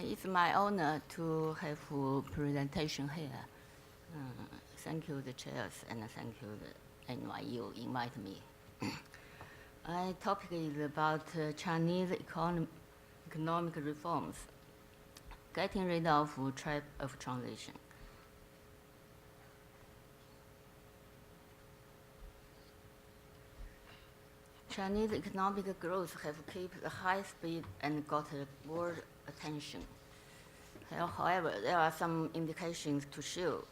It's my honor to have a presentation here. Thank you, the chairs, and thank you, the NYU invite me. My topic is about Chinese economic reforms, getting rid of trap of transition. Chinese economic growth have kept a high speed and got world attention. However, there are some indications to show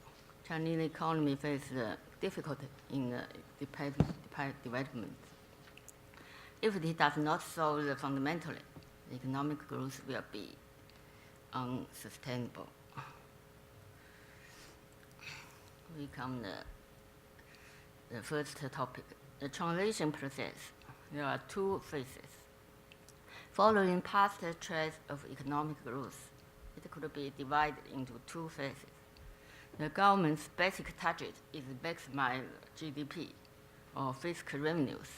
Chinese economy faces difficulty in development. If it does not solve fundamentally, economic growth will be unsustainable. We come to the first topic, the transition process. There are two phases. Following past trends of economic growth, it could be divided into two phases. The government's basic target is maximize GDP or fiscal revenues,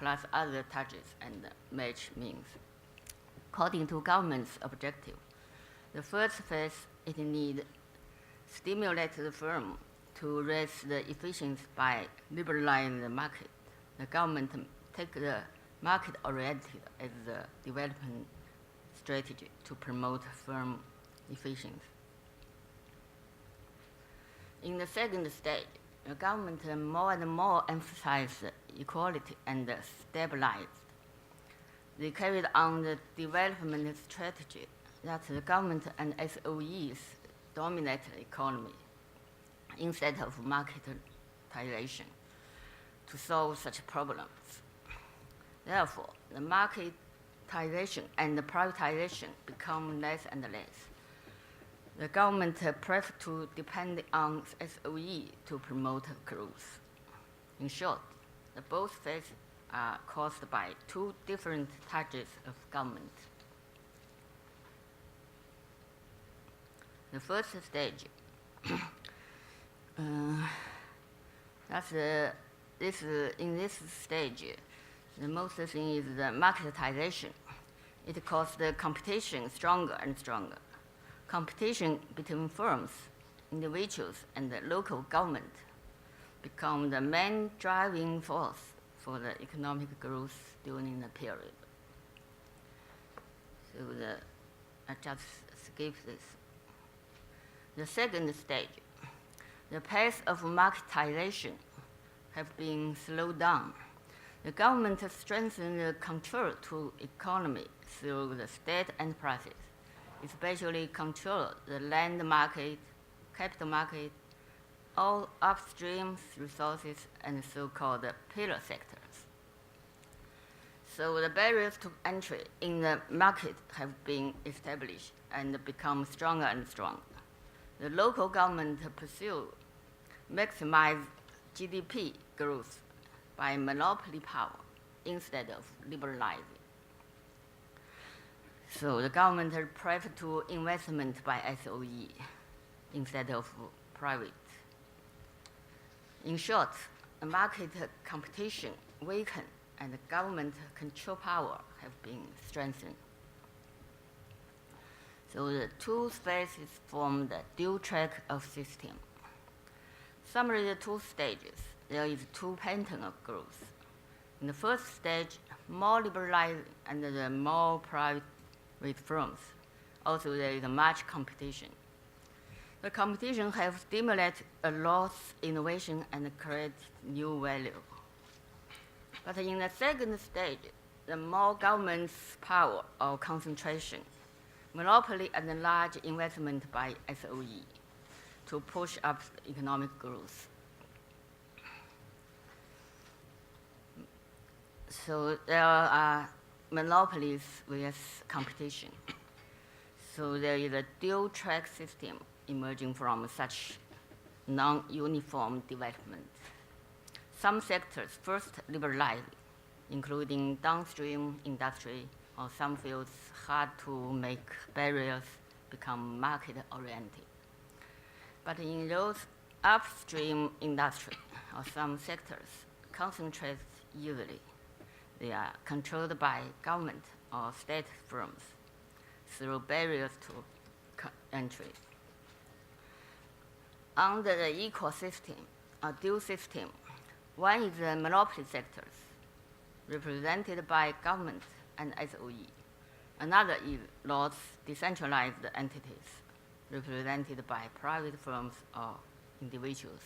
plus other targets and match means. According to government's objective, the first phase, it needs stimulate the firm to raise the efficiency by liberalizing the market. The government take the market-oriented as the development strategy to promote firm efficiency. In the second stage, the government more and more emphasized equality and stabilized. They carried on the development strategy that the government and SOEs dominate the economy instead of marketization to solve such problems. Therefore, the marketization and the privatization become less and less. The government prefers to depend on SOE to promote growth. In short, the both phases are caused by two different targets of government. The first stage, in this stage, the most thing is the marketization. It caused the competition stronger and stronger. Competition between firms, individuals, and the local government become the main driving force for the economic growth during the period. So I just skip this. The second stage, the pace of marketization have been slowed down. The government strengthened the control to economy through the state enterprises, especially control the land market, capital market, all upstream resources, and so-called pillar sectors. So the barriers to entry in the market have been established and become stronger and stronger. The local government pursue maximize GDP growth by monopoly power instead of liberalizing. So the government prefer to investment by SOE instead of private. In short, the market competition weakened and the government control power have been strengthened. So the two phases form the dual track of system. Summary the two stages. There is two patterns of growth. In the first stage, more liberalized and the more private firms. Also, there is much competition. The competition has stimulated a lot of innovation and created new value. But in the second stage, the more government's power or concentration, monopoly and large investment by SOE to push up economic growth. So there are monopolies with competition. So there is a dual track system emerging from such non-uniform development. Some sectors first liberalize, including downstream industry, or some fields hard to make barriers become market-oriented. But in those upstream industry, or some sectors concentrate easily. They are controlled by government or state firms. through barriers to entry. Under the ecosystem, or dual system, one is the monopoly sectors, represented by government and SOE. Another is those decentralized entities, represented by private firms or individuals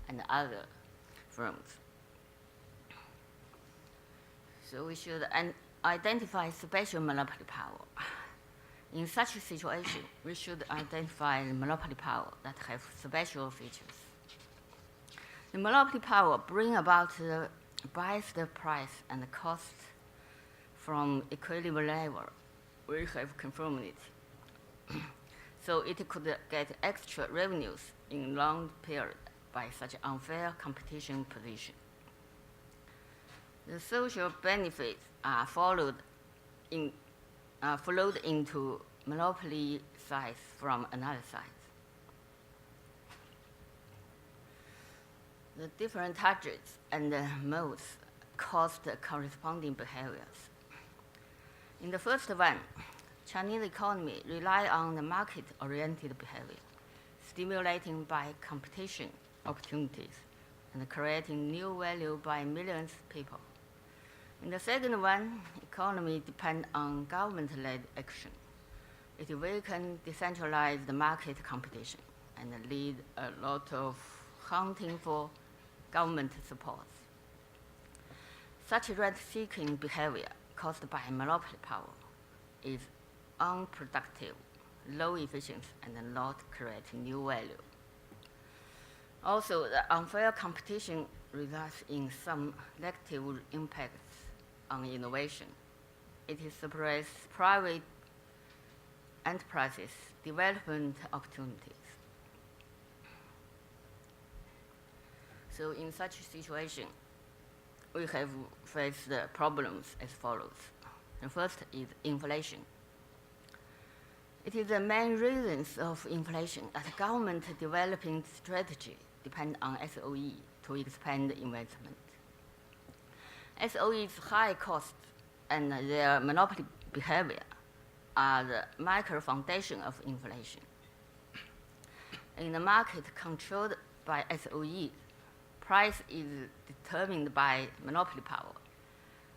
and other firms. So we should identify special monopoly power. In such a situation, we should identify monopoly power that have special features. The monopoly power bring about buys the price and the cost from equilibrium level. We have conformity. So it could get extra revenues in long period by such unfair competition position. The social benefits are flowed into monopoly size from another side. The different targets and modes cause the corresponding behaviors. In the first one, Chinese economy rely on the market-oriented behavior, stimulating by competition opportunities and creating new value by millions of people. In the second one, economy depend on government-led action. It weaken decentralized market competition and lead a lot of hunting for government support. Such rent-seeking behavior caused by monopoly power is unproductive, low efficiency, and not creating new value. Also, the unfair competition results in some negative impacts on innovation. It suppresses private enterprises' development opportunities. So in such a situation, we have faced the problems as follows. The first is inflation. It is the main reasons of inflation that government developing strategy depend on SOE to expand investment. SOE's high cost and their monopoly behavior are the micro foundation of inflation. In the market controlled by SOE, price is determined by monopoly power,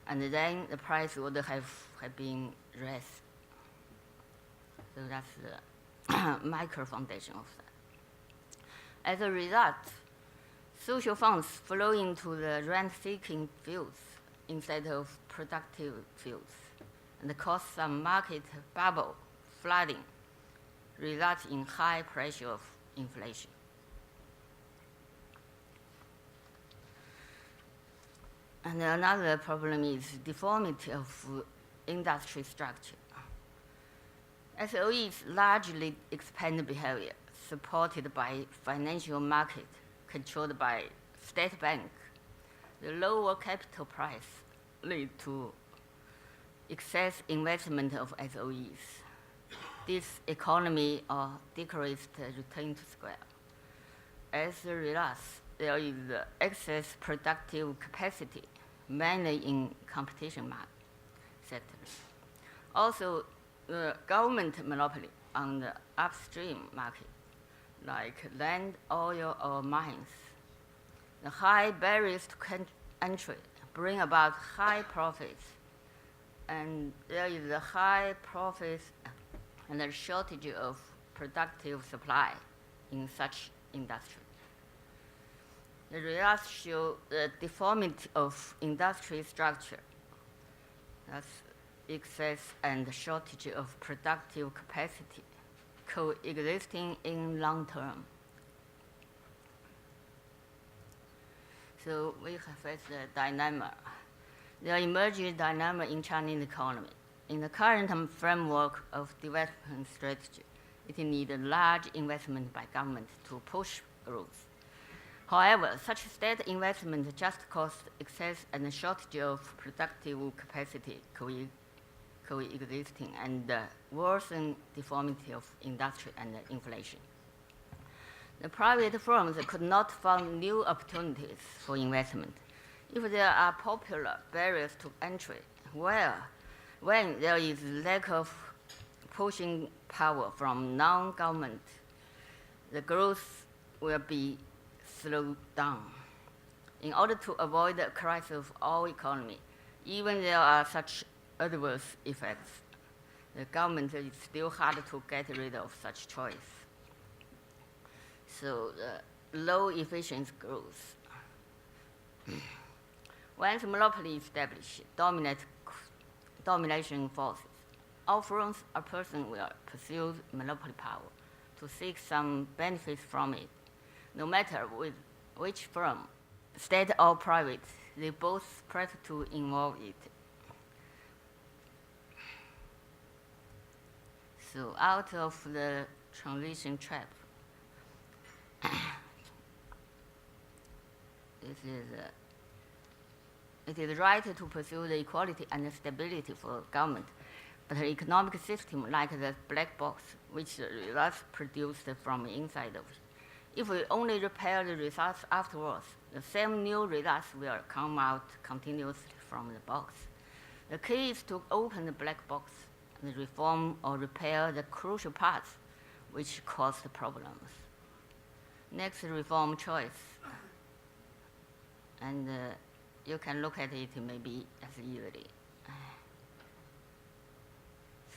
and then the price would have been raised. So that's the micro foundation of that. As a result, social funds flow into the rent-seeking fields instead of productive fields, and cause some market bubble flooding, results in high pressure of inflation. And another problem is deformity of industry structure. SOEs largely expand behavior, supported by financial market, controlled by state bank. The lower capital price lead to excess investment of SOEs. This economy or decreased return to scale. As a result, there is excess productive capacity, mainly in competition sectors. Also, the government monopoly on the upstream market, like land, oil, or mines. The high barriers to entry bring about high profits, and there is a high profits and a shortage of productive supply in such industry. The results show the deformity of industry structure. That's excess and shortage of productive capacity coexisting in long term. So we have faced the dilemma. There emerges dilemma in Chinese economy. In the current framework of development strategy, it needs large investment by government to push growth. However, such state investment just costs excess and shortage of productive capacity coexisting and worsen deformity of industry and inflation. The private firms could not find new opportunities for investment if there are popular barriers to entry, when there is lack of pushing power from non-government, the growth will be slowed down. In order to avoid the crisis of our economy, even there are such adverse effects, the government is still hard to get rid of such choice. So the low efficiency growth. Once monopoly established, domination forces, all firms or person will pursue monopoly power to seek some benefits from it. No matter with which firm, state or private, they both prefer to involve it. So out of the transition trap, it is right to pursue the equality and stability for government, but an economic system like the black box, which the results produced from inside of it. If we only repair the results afterwards, the same new results will come out continuously from the box. The key is to open the black box and reform or repair the crucial parts which cause the problems. Next, reform choice. And you can look at it maybe as easily.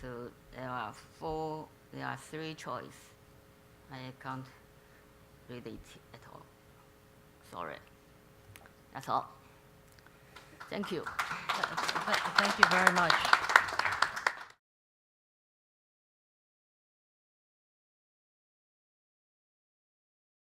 So there are three choices. I can't read it at all. Sorry. That's all. Thank you. Thank you very much.